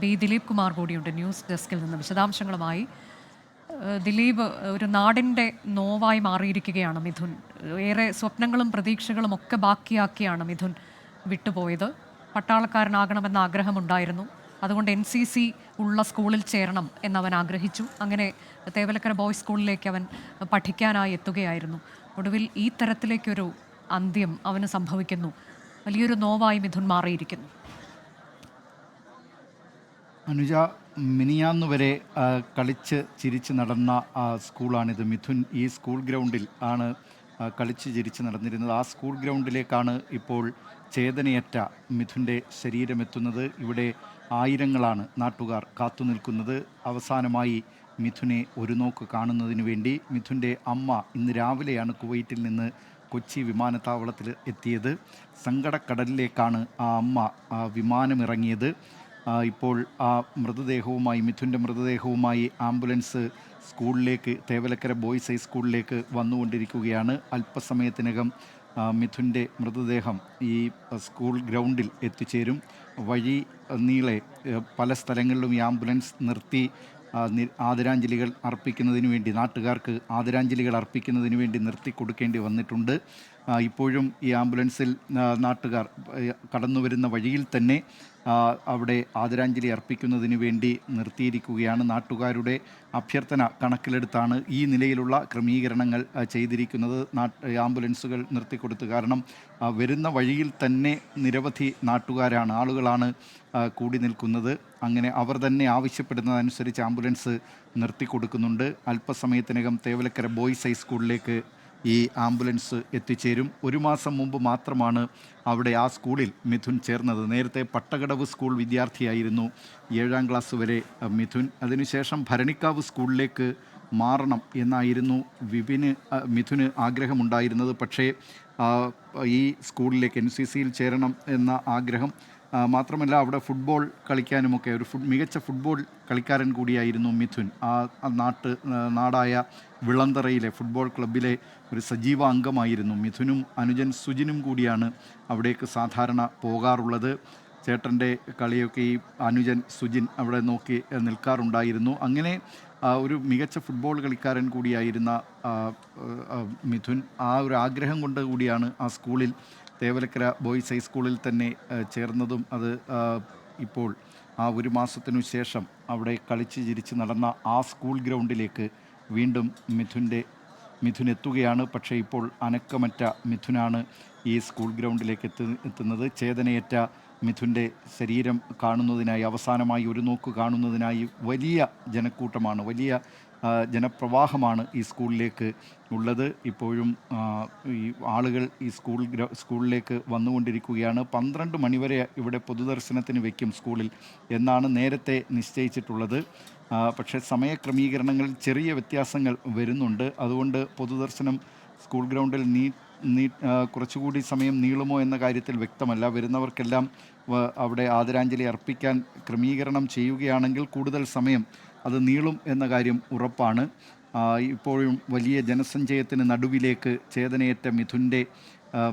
B Dileep Kumar കൂടിയുണ്ട് news ഡെസ്കിൽ നിന്ന് വിശദാംശങ്ങളുമായി. ദിലീപ്, ഒരു നാടിൻ്റെ നോവായി മാറിയിരിക്കുകയാണ് മിഥുൻ. ഏറെ സ്വപ്നങ്ങളും പ്രതീക്ഷകളും ഒക്കെ ബാക്കിയാക്കിയാണ് മിഥുൻ വിട്ടുപോയത്. പട്ടാളക്കാരനാകണമെന്ന ആഗ്രഹമുണ്ടായിരുന്നു. അതുകൊണ്ട് NCC ഉള്ള സ്കൂളിൽ ചേരണം എന്നവൻ ആഗ്രഹിച്ചു. അങ്ങനെ തേവലക്കര ബോയ്സ് സ്കൂളിലേക്ക് അവൻ പഠിക്കാനായി എത്തുകയായിരുന്നു. ഒടുവിൽ ഈ തരത്തിലേക്കൊരു അന്ത്യം അവന് സംഭവിക്കുന്നു. വലിയൊരു നോവായി മിഥുൻ മാറിയിരിക്കുന്നു. അനുജ, മിനിയാന്ന് വരെ കളിച്ച് ചിരിച്ച് നടന്ന സ്കൂളാണിത്. മിഥുൻ ഈ സ്കൂൾ ഗ്രൗണ്ടിൽ ആണ് കളിച്ച് ചിരിച്ച് നടന്നിരുന്നത്. ആ സ്കൂൾ ഗ്രൗണ്ടിലേക്കാണ് ഇപ്പോൾ ചേതനയറ്റ മിഥുൻ്റെ ശരീരമെത്തുന്നത്. ഇവിടെ ആയിരങ്ങളാണ് നാട്ടുകാർ കാത്തു നിൽക്കുന്നത്. അവസാനമായി മിഥുനെ ഒരു നോക്ക് കാണുന്നതിന് വേണ്ടി. മിഥുൻ്റെ അമ്മ ഇന്ന് രാവിലെയാണ് കുവൈറ്റിൽ നിന്ന് കൊച്ചി വിമാനത്താവളത്തിൽ എത്തിയത്. സങ്കടക്കടലിലേക്കാണ് ആ അമ്മ വിമാനമിറങ്ങിയത്. ഇപ്പോൾ ആ മൃതദേഹവുമായി, മിഥുൻ്റെ മൃതദേഹവുമായി ആംബുലൻസ് സ്കൂളിലേക്ക്, തേവലക്കര ബോയ്സ് ഹൈസ്കൂളിലേക്ക് വന്നുകൊണ്ടിരിക്കുകയാണ്. അല്പസമയത്തിനകം മിഥുൻ്റെ മൃതദേഹം ഈ സ്കൂൾ ഗ്രൗണ്ടിൽ എത്തിച്ചേരും. വഴി നീളെ പല സ്ഥലങ്ങളിലും ഈ ആംബുലൻസ് നിർത്തി ആദരാഞ്ജലികൾ അർപ്പിക്കുന്നതിന് വേണ്ടി, നാട്ടുകാർക്ക് ആദരാഞ്ജലികൾ അർപ്പിക്കുന്നതിന് വേണ്ടി നിർത്തി കൊടുക്കേണ്ടി വന്നിട്ടുണ്ട്. ഇപ്പോഴും ഈ ആംബുലൻസിൽ നാട്ടുകാർ കടന്നു വരുന്ന വഴിയിൽ തന്നെ അവിടെ ആദരാഞ്ജലി അർപ്പിക്കുന്നതിന് വേണ്ടി നിർത്തിയിരിക്കുകയാണ്. നാട്ടുകാരുടെ അഭ്യർത്ഥന കണക്കിലെടുത്താണ് ഈ നിലയിലുള്ള ക്രമീകരണങ്ങൾ ചെയ്തിരിക്കുന്നത്. ആംബുലൻസുകൾ നിർത്തിക്കൊടുത്തു. കാരണം വരുന്ന വഴിയിൽ തന്നെ നിരവധി ആളുകളാണ് കൂടി നിൽക്കുന്നത്. അങ്ങനെ അവർ തന്നെ ആവശ്യപ്പെടുന്നതനുസരിച്ച് ആംബുലൻസ് നിർത്തിക്കൊടുക്കുന്നുണ്ട്. അല്പസമയത്തിനകം തേവലക്കര ബോയ്സ് ഹൈസ്കൂളിലേക്ക് ഈ ആംബുലൻസ് എത്തിച്ചേരും. ഒരു മാസം മുമ്പ് മാത്രമാണ് അവിടെ ആ സ്കൂളിൽ മിഥുൻ ചേർന്നത്. നേരത്തെ പട്ടകടവ് സ്കൂൾ വിദ്യാർത്ഥിയായിരുന്നു 7ാം ക്ലാസ് വരെ മിഥുൻ. അതിനുശേഷം ഭരണിക്കാവ് സ്കൂളിലേക്ക് മാറണം എന്നായിരുന്നു മിഥുന് ആഗ്രഹമുണ്ടായിരുന്നത്. പക്ഷേ ഈ സ്കൂളിലേക്ക് NCCയിൽ ചേരണം എന്ന ആഗ്രഹം മാത്രമല്ല, അവിടെ ഫുട്ബോൾ കളിക്കാനുമൊക്കെ മികച്ച ഫുട്ബോൾ കളിക്കാരൻ കൂടിയായിരുന്നു മിഥുൻ. നാടായ വിളന്തറയിലെ ഫുട്ബോൾ ക്ലബിലെ ഒരു സജീവ അംഗമായിരുന്നു മിഥുനും. അനുജൻ സുജിനും കൂടിയാണ് അവിടേക്ക് സാധാരണ പോകാറുള്ളത്. ചേട്ടൻ്റെ കളിയൊക്കെ ഈ അനുജൻ സുജിൻ അവിടെ നോക്കി നിൽക്കാറുണ്ടായിരുന്നു. അങ്ങനെ ഒരു മികച്ച ഫുട്ബോൾ കളിക്കാരൻ കൂടിയായിരുന്ന മിഥുൻ ആ ഒരു ആഗ്രഹം കൊണ്ട് കൂടിയാണ് ആ സ്കൂളിൽ, തേവലക്കര ബോയ്സ് ഹൈസ്കൂളിൽ തന്നെ ചേർന്നതും. അത് ഇപ്പോൾ ആ ഒരു മാസത്തിനു ശേഷം അവിടെ കളിച്ച് ചിരിച്ച് നടന്ന ആ സ്കൂൾ ഗ്രൗണ്ടിലേക്ക് വീണ്ടും മിഥുൻ എത്തുകയാണ്. പക്ഷേ ഇപ്പോൾ അനക്കമറ്റ മിഥുനാണ് ഈ സ്കൂൾ ഗ്രൗണ്ടിലേക്ക് എത്തുന്നത്. ചേതനയേറ്റ മിഥുൻ്റെ ശരീരം കാണുന്നതിനായി, അവസാനമായി ഒരു നോക്ക് കാണുന്നതിനായി വലിയ ജനക്കൂട്ടമാണ്, വലിയ ജനപ്രവാഹമാണ് ഈ സ്കൂളിലേക്ക് ഉള്ളത്. ഇപ്പോഴും ഈ ആളുകൾ ഈ സ്കൂളിലേക്ക് വന്നുകൊണ്ടിരിക്കുകയാണ്. 12 മണിവരെ ഇവിടെ പൊതുദർശനത്തിന് വയ്ക്കും സ്കൂളിൽ എന്നാണ് നേരത്തെ നിശ്ചയിച്ചിട്ടുള്ളത്. പക്ഷേ സമയക്രമീകരണങ്ങളിൽ ചെറിയ വ്യത്യാസങ്ങൾ വരുന്നുണ്ട്. അതുകൊണ്ട് പൊതുദർശനം സ്കൂൾ ഗ്രൗണ്ടിൽ കുറച്ചുകൂടി സമയം നീളുമോ എന്ന കാര്യത്തിൽ വ്യക്തമല്ല. വരുന്നവർക്കെല്ലാം അവിടെ ആദരാഞ്ജലി അർപ്പിക്കാൻ ക്രമീകരണം ചെയ്യുകയാണെങ്കിൽ കൂടുതൽ സമയം അത് നീളും എന്ന കാര്യം ഉറപ്പാണ്. ഇപ്പോഴും വലിയ ജനസഞ്ചയത്തിന് നടുവിലേക്ക് ചേതനയേറ്റ മിഥുൻ്റെ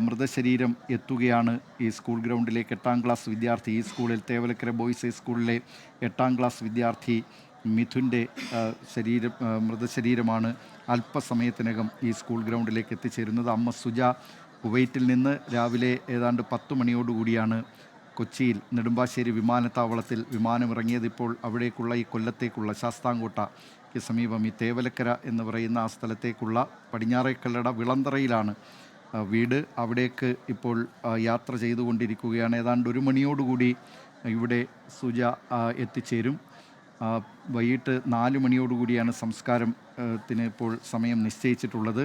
മൃതശരീരം എത്തുകയാണ് ഈ സ്കൂൾ ഗ്രൗണ്ടിലേക്ക്. 8ാം ക്ലാസ് വിദ്യാർത്ഥി, ഈ സ്കൂളിൽ തേവലക്കര ബോയ്സ് ഹൈസ്കൂളിലെ 8ാം ക്ലാസ് വിദ്യാർത്ഥി മിഥുൻ്റെ മൃതശരീരമാണ് അല്പസമയത്തിനകം ഈ സ്കൂൾ ഗ്രൗണ്ടിലേക്ക് എത്തിച്ചേരുന്നത്. അമ്മ സുജ കുവൈറ്റിൽ നിന്ന് രാവിലെ ഏതാണ്ട് 10 മണിയോടുകൂടിയാണ് കൊച്ചിയിൽ നെടുമ്പാശ്ശേരി വിമാനത്താവളത്തിൽ വിമാനമിറങ്ങിയത്. ഇപ്പോൾ അവിടേക്കുള്ള ഈ കൊല്ലത്തേക്കുള്ള ശാസ്താംകോട്ടയ്ക്ക് സമീപം ഈ തേവലക്കര എന്ന് പറയുന്ന ആ സ്ഥലത്തേക്കുള്ള പടിഞ്ഞാറേക്കല്ലട വിളന്തറയിലാണ് വീട്. അവിടേക്ക് ഇപ്പോൾ യാത്ര ചെയ്തുകൊണ്ടിരിക്കുകയാണ്. ഏതാണ്ട് 1 മണിയോടുകൂടി ഇവിടെ സുജ എത്തിച്ചേരും. വൈകിട്ട് 4 മണിയോടുകൂടിയാണ് സംസ്കാരത്തിന് ഇപ്പോൾ സമയം നിശ്ചയിച്ചിട്ടുള്ളത്.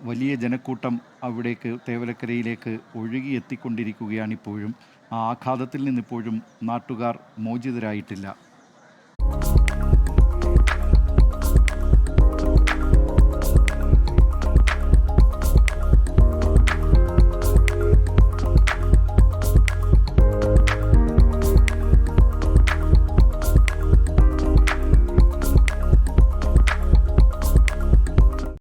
വലിയ ജനക്കൂട്ടം അവിടേക്ക് തേവലക്കരയിലേക്ക് ഒഴുകി എത്തിക്കൊണ്ടിരിക്കുകയാണ്. ഇപ്പോഴും ആ ആഘാതത്തിൽ നിന്നിപ്പോഴും നാട്ടുകാർ മോചിതരായിട്ടില്ല.